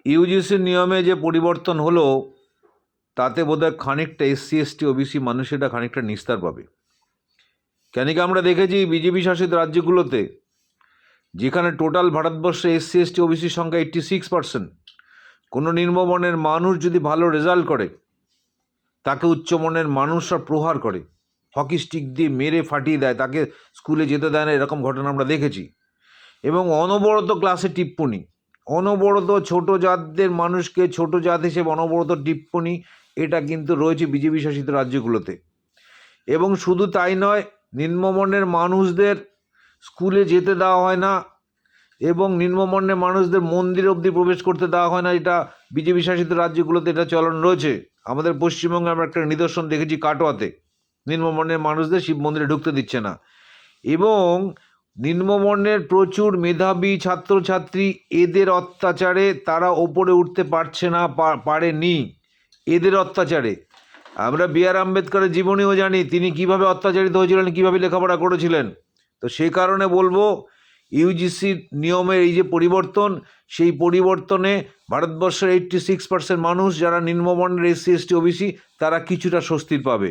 ইউজিসির নিয়মে যে পরিবর্তন হলো তাতে বোধহয় খানিকটা এসসি এসটি ওবিসি মানুষেরা খানিকটা নিস্তার পাবে। কেন কি আমরা দেখেছি বিজেপি শাসিত রাজ্যগুলোতে, যেখানে টোটাল ভারতবর্ষে এসসি এসটি ওবিসির সংখ্যা 86%, কোনো নিম্নবর্ণের মানুষ যদি ভালো রেজাল্ট করে তাকে উচ্চবর্ণের মানুষরা প্রহার করে, হকি স্টিক দিয়ে মেরে ফাটিয়ে দেয়, তাকে স্কুলে যেতে দেয় না, এরকম ঘটনা আমরা দেখেছি। এবং অনবরত ক্লাসে টিপ্পনি, অনবরত ছোট জাতদের মানুষকে ছোট জাত হিসেবে অনবরত টিপ্পনি, এটা কিন্তু রয়েছে বিজেপি শাসিত রাজ্যগুলোতে। এবং শুধু তাই নয়, নিম্নবর্ণের মানুষদের স্কুলে যেতে দেওয়া হয় না এবং নিম্নবর্ণের মানুষদের মন্দির অবধি প্রবেশ করতে দেওয়া হয় না। এটা বিজেপি শাসিত রাজ্যগুলোতে এটা চলন রয়েছে। আমাদের পশ্চিমবঙ্গে আমরা একটা নিদর্শন দেখেছি কাটোয়াতে, নিম্নবর্ণের মানুষদের শিব মন্দিরে ঢুকতে দিচ্ছে না। এবং নিম্নবর্ণের প্রচুর মেধাবী ছাত্রছাত্রী, এদের অত্যাচারে তারা ওপরে উঠতে পারছে না, পারেনি এদের অত্যাচারে। আমরা বি.আর. আম্বেদকরের জীবনীও জানি, তিনি কিভাবে অত্যাচারিত হয়েছিলেন, কিভাবে লেখাপড়া করেছিলেন। তো সেই কারণে বলবো, ইউজিসির নিয়মের এই যে পরিবর্তন, সেই পরিবর্তনে ভারতবর্ষের 86% মানুষ যারা নিম্নবর্ণের এসসি এসটি ওবিসি, তারা কিছুটা স্বস্তির পাবে।